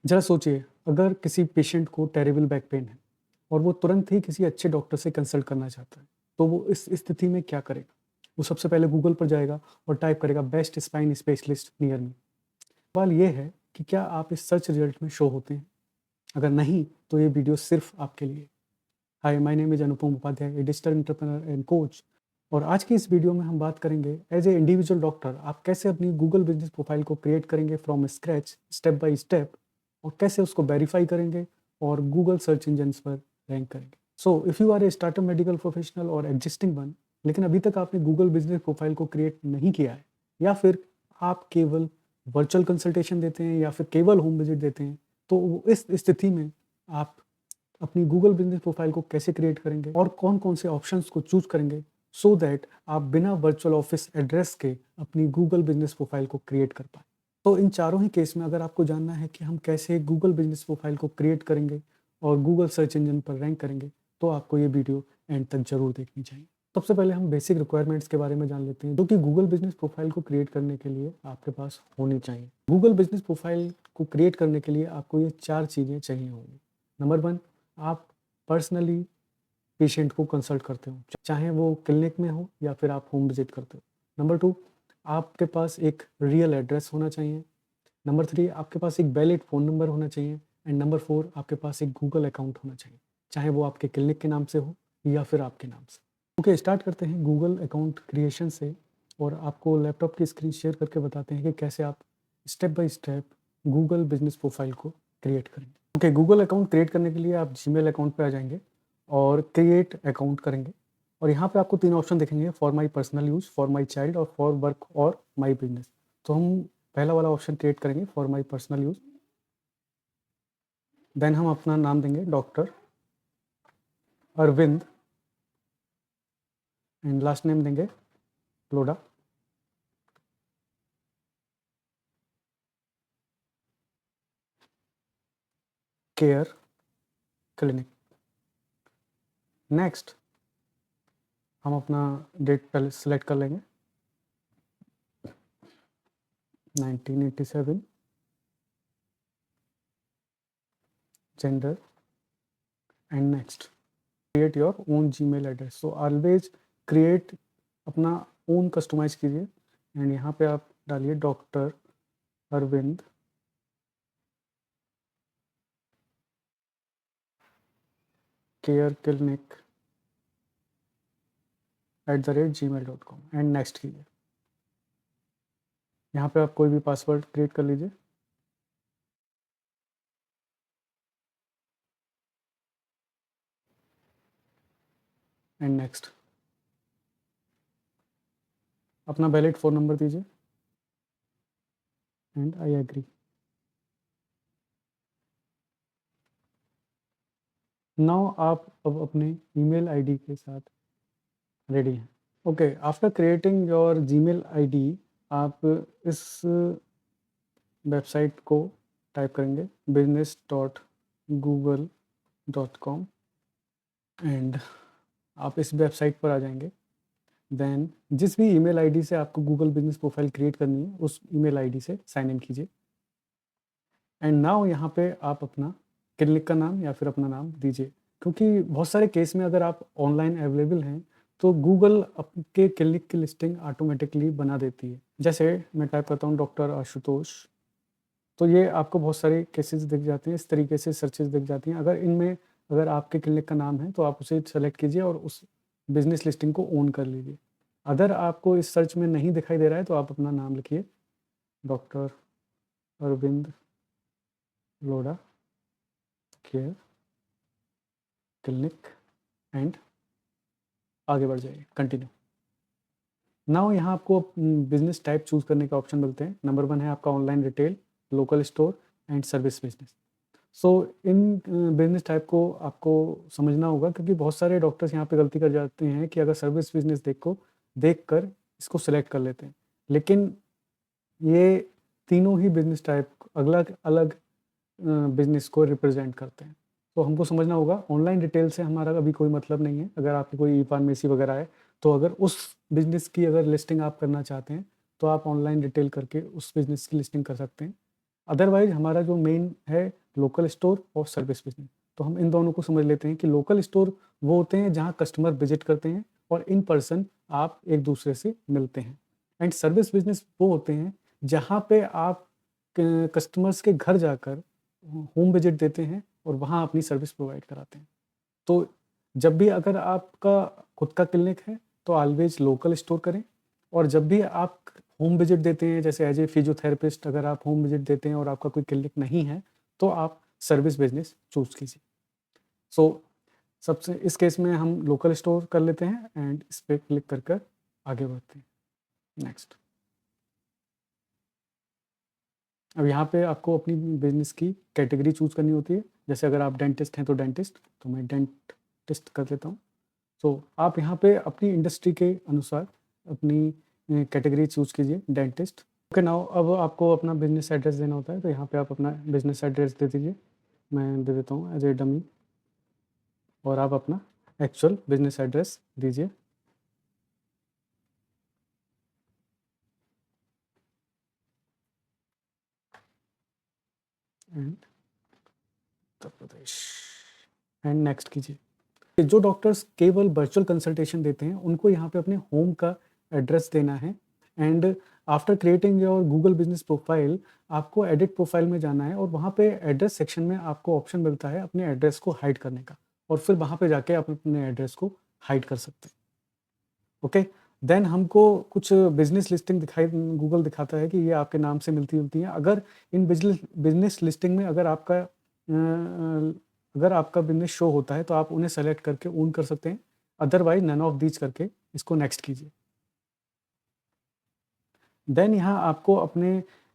ज़रा सोचिए, अगर किसी पेशेंट को टेरिबल बैक पेन है और वो तुरंत ही किसी अच्छे डॉक्टर से कंसल्ट करना चाहता है, तो वो इस स्थिति में क्या करेगा? वो सबसे पहले गूगल पर जाएगा और टाइप करेगा best spine specialist near me. सवाल ये है कि क्या आप इस सर्च रिजल्ट में शो होते हैं? अगर नहीं, तो ये वीडियो सिर्फ आपके लिए। Hi, my name is Anupam Upadhyay, a digital entrepreneur and coach. और आज की इस वीडियो में हम बात करेंगे एज ए इंडिविजुअल डॉक्टर आप कैसे अपनी गूगल बिजनेस प्रोफाइल को क्रिएट करेंगे from scratch, step by step, और कैसे उसको वेरीफाई करेंगे और गूगल सर्च इंजन पर रैंक करेंगे। So if you are a startup medical professional और एग्जिस्टिंग वन, लेकिन अभी तक आपने गूगल बिजनेस प्रोफाइल को क्रिएट नहीं किया है, या फिर आप केवल वर्चुअल कंसल्टेशन देते हैं या फिर केवल होम विजिट देते हैं, तो इस स्थिति में आप अपनी गूगल बिजनेस प्रोफाइल को कैसे क्रिएट करेंगे और कौन कौन से ऑप्शंस को चूज करेंगे सो दैट आप बिना वर्चुअल ऑफिस एड्रेस के अपनी गूगल बिजनेस प्रोफाइल को क्रिएट कर पाए। तो इन चारों ही केस में अगर आपको जानना है कि हम कैसे गूगल बिजनेस प्रोफाइल को क्रिएट करेंगे और गूगल सर्च इंजन पर रैंक करेंगे, तो आपको ये वीडियो एंड तक जरूर देखनी चाहिए। सबसे पहले हम बेसिक रिक्वायरमेंट्स के बारे में जान लेते हैं जो कि गूगल बिजनेस प्रोफाइल को क्रिएट करने के लिए आपके पास होनी चाहिए। गूगल बिजनेस प्रोफाइल को क्रिएट करने के लिए आपको ये 4 चीज़ें चाहिए होंगी। नंबर 1, आप पर्सनली पेशेंट को कंसल्ट करते हो, चाहे वो क्लिनिक में हो या फिर आप होम विजिट करते हो। नंबर 2, आपके पास एक रियल एड्रेस होना चाहिए। नंबर 3, आपके पास एक वैलिड फ़ोन नंबर होना चाहिए। एंड नंबर 4, आपके पास एक गूगल अकाउंट होना चाहिए, चाहे वो आपके क्लिनिक के नाम से हो या फिर आपके नाम से। ओके, स्टार्ट करते हैं गूगल अकाउंट क्रिएशन से, और आपको लैपटॉप की स्क्रीन शेयर करके बताते हैं कि कैसे आप step by step Google business profile को क्रिएट करेंगे। ओके, गूगल अकाउंट क्रिएट करने के लिए आप जीमेल अकाउंट पे आ जाएंगे और क्रिएट अकाउंट करेंगे, और यहाँ पे आपको 3 ऑप्शन दिखेंगे, for my personal use, for my child और फॉर वर्क और माई बिजनेस। तो हम पहला वाला ऑप्शन क्रिएट करेंगे, for my personal use. Then हम अपना नाम देंगे doctor Arvind, and last name देंगे लोडा। Care clinic. नेक्स्ट हम अपना डेट पहले सेलेक्ट कर लेंगे, 1987, gender, and next create your own Gmail address. So always create अपना ओन कस्टमाइज कीजिए, एंड यहाँ पे आप डालिए doctor Arvind care clinic @gmail.com and next कीजिए। यहाँ पे आप कोई भी पासवर्ड क्रिएट कर लीजिए। एंड नेक्स्ट अपना वैलिड फ़ोन नंबर दीजिए, एंड आई एग्री। नाउ आप अब अपने ईमेल आईडी के साथ रेडी हैं। Okay, after creating your Gmail ID, आप इस वेबसाइट को टाइप करेंगे business.google.com, एंड आप इस वेबसाइट पर आ जाएंगे। देन जिस भी ईमेल आईडी से आपको गूगल बिजनेस प्रोफाइल क्रिएट करनी है, उस ईमेल आईडी से साइन इन कीजिए। एंड नाउ यहाँ पे आप अपना क्लिनिक का नाम या फिर अपना नाम दीजिए, क्योंकि बहुत सारे केस में अगर आप ऑनलाइन अवेलेबल हैं तो गूगल आपके क्लिनिक की लिस्टिंग ऑटोमेटिकली बना देती है। जैसे मैं टाइप करता हूँ डॉक्टर आशुतोष, तो ये आपको बहुत सारे केसेस दिख जाते हैं, इस तरीके से सर्चेस दिख जाती हैं। अगर इनमें अगर आपके क्लिनिक का नाम है तो आप उसे सेलेक्ट कीजिए और उस बिजनेस लिस्टिंग को ऑन कर लीजिए। अगर आपको इस सर्च में नहीं दिखाई दे रहा है तो आप अपना नाम लिखिए, doctor Arvind Loda care clinic, and आगे बढ़ जाइए, कंटिन्यू। नाउ यहाँ आपको बिजनेस टाइप चूज करने का ऑप्शन मिलते हैं। नंबर 1 है आपका online retail, local store and service business. So in business type को आपको समझना होगा, क्योंकि बहुत सारे डॉक्टर्स यहाँ पे गलती कर जाते हैं कि अगर सर्विस बिजनेस देख कर इसको सिलेक्ट कर लेते हैं, लेकिन ये तीनों ही बिजनेस टाइप अलग अलग बिजनेस को रिप्रेजेंट करते हैं। तो हमको समझना होगा, ऑनलाइन रिटेल से हमारा अभी कोई मतलब नहीं है। अगर आपकी कोई ई फार्मेसी वगैरह है, तो अगर उस बिजनेस की अगर लिस्टिंग आप करना चाहते हैं तो आप ऑनलाइन रिटेल करके उस बिजनेस की लिस्टिंग कर सकते हैं। अदरवाइज हमारा जो मेन है लोकल स्टोर और सर्विस बिजनेस, तो हम इन दोनों को समझ लेते हैं कि लोकल स्टोर वो होते हैं जहाँ कस्टमर विजिट करते हैं और इन पर्सन आप एक दूसरे से मिलते हैं, एंड सर्विस बिजनेस वो होते हैं जहाँ पे आप कस्टमर्स के घर जाकर होम विजिट देते हैं और वहाँ अपनी सर्विस प्रोवाइड कराते हैं। तो जब भी अगर आपका खुद का क्लिनिक है तो ऑलवेज लोकल स्टोर करें, और जब भी आप होम विजिट देते हैं, जैसे एज ए फिजियोथेरेपिस्ट अगर आप होम विजिट देते हैं और आपका कोई क्लिनिक नहीं है, तो आप सर्विस बिजनेस चूज कीजिए। सो सबसे इस केस में हम लोकल स्टोर कर लेते हैं एंड इस पर क्लिक कर कर आगे बढ़ते हैं। नेक्स्ट, अब यहाँ पे आपको अपनी बिजनेस की कैटेगरी चूज करनी होती है। जैसे अगर आप डेंटिस्ट हैं तो डेंटिस्ट, तो मैं डेंटिस्ट कर लेता हूँ। सो आप यहाँ पे अपनी इंडस्ट्री के अनुसार अपनी कैटेगरी चूज कीजिए, डेंटिस्ट। ओके, नाउ अब आपको अपना बिजनेस एड्रेस देना होता है, तो यहाँ पे आप अपना बिजनेस एड्रेस दे दीजिए। मैं दे देता हूँ एज ए डमी, और आप अपना एक्चुअल बिजनेस एड्रेस दीजिए। And Uttar Pradesh, and next कीजिए। जो डॉक्टर्स केवल वर्चुअल कंसल्टेशन देते हैं उनको यहाँ पे अपने होम का एड्रेस देना है, and after creating your Google business profile आपको एडिट प्रोफाइल में जाना है, और वहाँ पे एड्रेस सेक्शन में आपको ऑप्शन मिलता है अपने एड्रेस को हाइड करने का, और फिर वहाँ पे जाके आप अपने एड्रेस को हाइड कर सकते हैं। ओके, देन हमको कुछ बिजनेस लिस्टिंग दिखाई, गूगल दिखाता है कि ये आपके नाम से मिलती जुलती हैं। अगर इन बिजनेस लिस्टिंग में अगर आपका बिजनेस शो होता है तो आप उन्हें सेलेक्ट करके ओन कर सकते हैं, अदरवाइज नन ऑफ दीज करके इसको नेक्स्ट कीजिए। देन यहाँ आपको अपने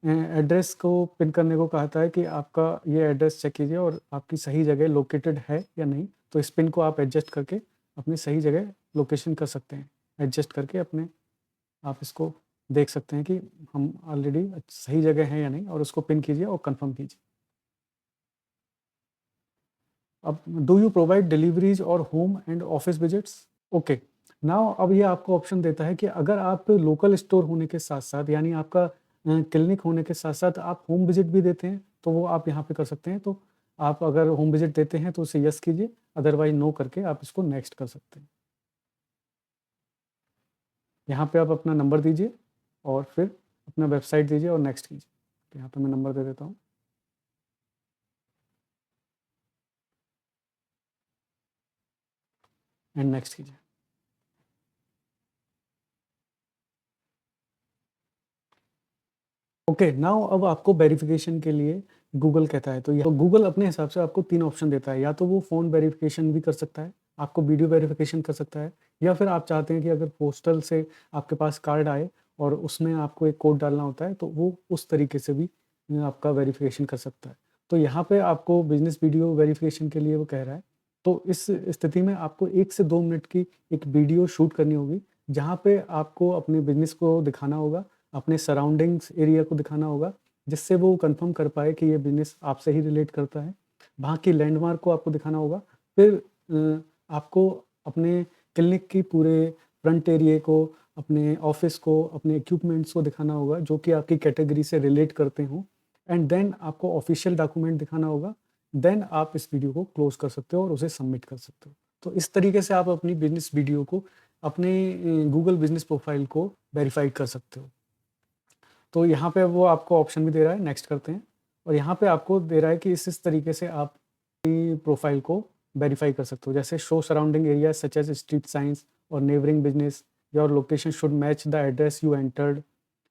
एड्रेस को पिन करने को कहता है कि आपका ये एड्रेस चेक कीजिए और आपकी सही जगह लोकेटेड है या नहीं, तो इस पिन को आप एडजस्ट करके अपनी सही जगह लोकेशन कर सकते हैं। एडजस्ट करके अपने आप इसको देख सकते हैं कि हम ऑलरेडी सही जगह हैं या नहीं, और उसको पिन कीजिए और कंफर्म कीजिए। अब डू यू प्रोवाइड डिलीवरीज और home and office visits? Okay, now अब ये आपको ऑप्शन देता है कि अगर आप लोकल स्टोर होने के साथ साथ, यानी आपका क्लिनिक होने के साथ साथ आप होम विजिट भी देते हैं, तो वो आप यहाँ पे कर सकते हैं। तो आप अगर होम विजिट देते हैं तो उसे यस कीजिए, अदरवाइज नो करके आप इसको नेक्स्ट कर सकते हैं। यहाँ पे आप अपना नंबर दीजिए और फिर अपना वेबसाइट दीजिए और नेक्स्ट कीजिए। तो यहाँ पे मैं नंबर दे देता हूँ एंड नेक्स्ट कीजिए। ओके, नाउ अब आपको वेरिफिकेशन के लिए गूगल कहता है, तो गूगल अपने हिसाब से आपको 3 ऑप्शन देता है। या तो वो फ़ोन वेरिफिकेशन भी कर सकता है, आपको वीडियो वेरिफिकेशन कर सकता है, या फिर आप चाहते हैं कि अगर पोस्टल से आपके पास कार्ड आए और उसमें आपको एक कोड डालना होता है, तो वो उस तरीके से भी आपका वेरिफिकेशन कर सकता है। तो यहाँ पे आपको बिज़नेस वीडियो वेरिफिकेशन के लिए वो कह रहा है। तो इस स्थिति में आपको 1 से 2 मिनट की एक वीडियो शूट करनी होगी, जहाँ पे आपको अपने बिज़नेस को दिखाना होगा, अपने सराउंडिंग्स एरिया को दिखाना होगा, जिससे वो कंफर्म कर पाए कि ये बिज़नेस आपसे ही रिलेट करता है। वहाँ की लैंडमार्क को आपको दिखाना होगा। फिर आपको अपने क्लिनिक की पूरे फ्रंट एरिया को, अपने ऑफ़िस को, अपने इक्विपमेंट्स को दिखाना होगा जो कि आपकी कैटेगरी से रिलेट करते हों, एंड देन आपको ऑफ़िशियल डॉक्यूमेंट दिखाना होगा। देन आप इस वीडियो को क्लोज़ कर सकते हो और उसे सबमिट कर सकते हो। तो इस तरीके से आप अपनी बिज़नेस वीडियो को अपने गूगल बिज़नेस प्रोफ़ाइल को वेरीफ़ाई कर सकते हो। तो यहाँ पे वो आपको ऑप्शन भी दे रहा है, नेक्स्ट करते हैं। और यहाँ पे आपको दे रहा है कि इस तरीके से आप अपनी प्रोफाइल को वेरीफाई कर सकते हो। जैसे show surrounding area such as street signs और neighbouring business, your location should match the address you entered,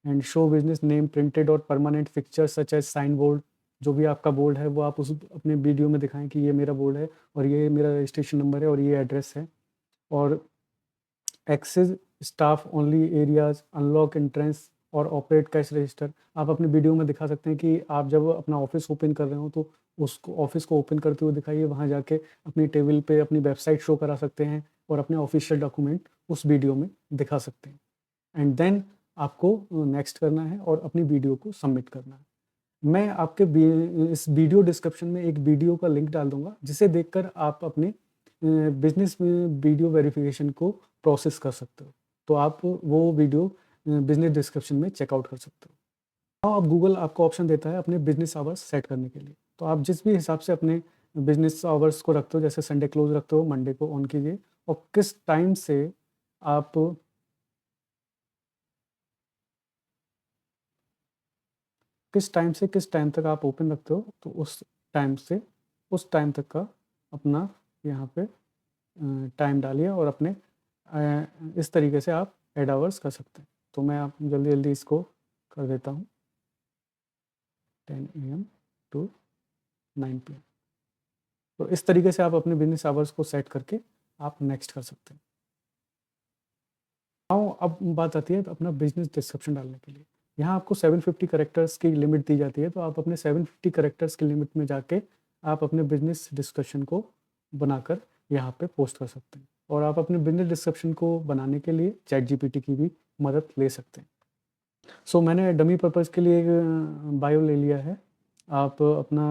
and show business name printed और permanent fixture such as sign board. जो भी आपका बोर्ड है वो आप उस अपने वीडियो में दिखाएं कि ये मेरा बोर्ड है और ये मेरा रजिस्ट्रेशन नंबर है और ये एड्रेस है। और access staff only areas, unlock entrance और ऑपरेट कैश रजिस्टर। आप अपने वीडियो में दिखा सकते हैं कि आप जब अपना ऑफिस ओपन कर रहे हो तो उसको ऑफिस को ओपन करते हुए दिखाइए, वहाँ जाके अपनी टेबल पे अपनी वेबसाइट शो करा सकते हैं और अपने ऑफिशियल डॉक्यूमेंट उस वीडियो में दिखा सकते हैं। एंड देन आपको नेक्स्ट करना है और अपनी वीडियो को सबमिट करना है। मैं आपके इस वीडियो डिस्क्रिप्शन में एक वीडियो का लिंक डाल दूंगा, जिसे देखकर आप अपने बिजनेस में वीडियो वेरिफिकेशन को प्रोसेस कर सकते हो। तो आप वो वीडियो बिजनेस डिस्क्रिप्शन में चेकआउट कर सकते हो। अब गूगल आपको ऑप्शन देता है अपने बिजनेस आवर्स सेट करने के लिए। तो आप जिस भी हिसाब से अपने बिजनेस आवर्स को रखते हो, जैसे संडे क्लोज रखते हो, मंडे को ऑन कीजिए, और किस टाइम से आप किस टाइम तक आप ओपन रखते हो, तो उस टाइम से उस टाइम तक का अपना यहाँ पे टाइम डालिए, और अपने इस तरीके से आप एड आवर्स कर सकते हैं। तो मैं आप जल्दी जल्दी इसको कर देता हूँ, 10 AM टू 9 PM। तो इस तरीके से आप अपने बिजनेस आवर्स को सेट करके आप नेक्स्ट कर सकते हैं। अब बात आती है अपना बिजनेस डिस्क्रिप्शन डालने के लिए। यहाँ आपको 750 कैरेक्टर्स की लिमिट दी जाती है, तो आप अपने 750 कैरेक्टर्स की लिमिट में जाके आप अपने बिजनेस डिस्कशन को बनाकर यहाँ पे पोस्ट कर सकते हैं। और आप अपने बिजनेस डिस्क्रिप्शन को बनाने के लिए ChatGPT की भी मदद ले सकते हैं। सो मैंने डमी पर्पज़ के लिए एक बायो ले लिया है। आप अपना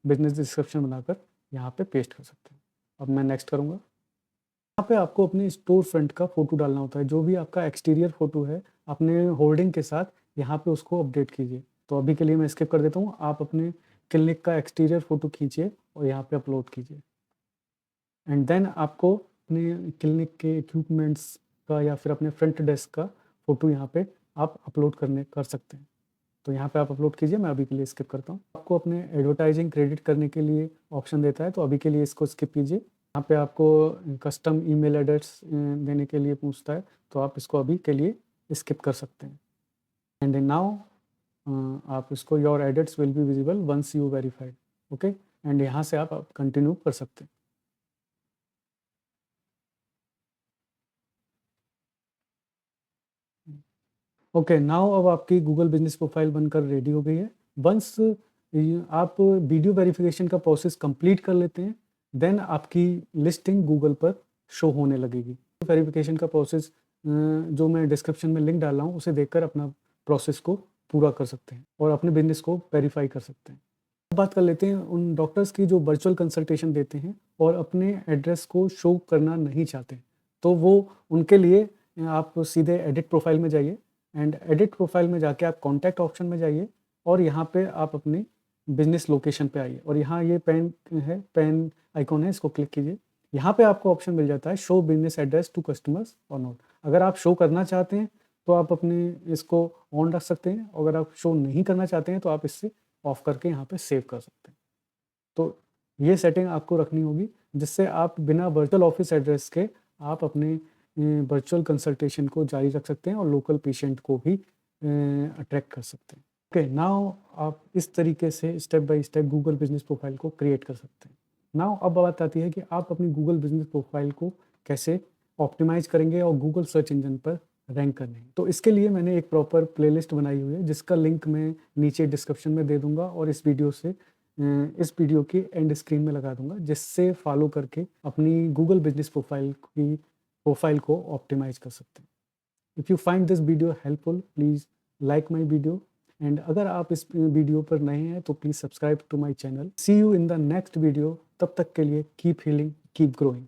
बिजनेस डिस्क्रिप्शन बनाकर यहाँ पे पेस्ट कर सकते हैं। अब मैं नेक्स्ट करूँगा। यहाँ पे आपको अपने स्टोर फ्रंट का फ़ोटो डालना होता है। जो भी आपका एक्सटीरियर फ़ोटो है, अपने होल्डिंग के साथ यहाँ पे उसको अपडेट कीजिए। तो अभी के लिए मैं स्किप कर देता हूँ। आप अपने क्लिनिक का एक्सटीरियर फ़ोटो खींचिए और यहाँ पे अपलोड कीजिए। एंड देन आपको अपने क्लिनिक के इक्विपमेंट्स का या फिर अपने फ्रंट डेस्क का फ़ोटो यहाँ पे आप अपलोड कर सकते हैं। तो यहाँ पे आप अपलोड कीजिए, मैं अभी के लिए स्किप करता हूँ। आपको अपने एडवर्टाइजिंग क्रेडिट करने के लिए ऑप्शन देता है, तो अभी के लिए इसको स्किप कीजिए। यहाँ पे आपको कस्टम ईमेल एड्रेस देने के लिए पूछता है, तो आप इसको अभी के लिए स्किप कर सकते हैं। एंड नाउ आप इसको your edits will be visible once you verified, okay. And यहाँ से आप कंटिन्यू कर सकते हैं। ओके, नाउ अब आपकी गूगल बिजनेस प्रोफाइल बनकर रेडी हो गई है। वंस आप वीडियो वेरिफिकेशन का प्रोसेस कंप्लीट कर लेते हैं, देन आपकी लिस्टिंग गूगल पर शो होने लगेगी। वेरिफिकेशन का प्रोसेस जो मैं डिस्क्रिप्शन में लिंक डाल रहा हूँ, उसे देखकर अपना प्रोसेस को पूरा कर सकते हैं और अपने बिजनेस को वेरीफाई कर सकते हैं। अब बात कर लेते हैं उन डॉक्टर्स की जो वर्चुअल कंसल्टेशन देते हैं और अपने एड्रेस को शो करना नहीं चाहते, तो वो उनके लिए आप सीधे एडिट प्रोफाइल में जाइए, एंड एडिट प्रोफाइल में जाके आप कॉन्टैक्ट ऑप्शन में जाइए, और यहाँ पे आप अपनी बिजनेस लोकेशन पे आइए, और यहाँ ये पेन आइकॉन है, इसको क्लिक कीजिए। यहाँ पे आपको ऑप्शन मिल जाता है show business address to customers और नॉट। अगर आप शो करना चाहते हैं तो आप अपने इसको ऑन रख सकते हैं, अगर आप शो नहीं करना चाहते हैं तो आप इससे ऑफ करके यहाँ पे सेव कर सकते हैं। तो ये सेटिंग आपको रखनी होगी, जिससे आप बिना वर्चुअल ऑफिस एड्रेस के आप अपने वर्चुअल कंसल्टेशन को जारी रख सकते हैं और लोकल पेशेंट को भी अट्रैक्ट कर सकते हैं। ओके, नाउ आप इस तरीके से step by step Google business profile को क्रिएट कर सकते हैं। नाउ अब बात आती है कि आप अपनी गूगल बिजनेस प्रोफाइल को कैसे ऑप्टिमाइज़ करेंगे और गूगल सर्च इंजन पर रैंक करने। तो इसके लिए मैंने एक प्रॉपर प्लेलिस्ट बनाई हुई है, जिसका लिंक मैं नीचे डिस्क्रिप्शन में दे दूँगा, और इस वीडियो की एंड स्क्रीन में लगा दूँगा, जिससे फॉलो करके अपनी गूगल बिजनेस प्रोफाइल को ऑप्टिमाइज़ कर सकते हैं। If you find this video helpful, please like my video, and अगर आप इस वीडियो पर नए हैं तो please subscribe to my channel. See you in the next video. तब तक के लिए कीप हीलिंग, कीप ग्रोइंग।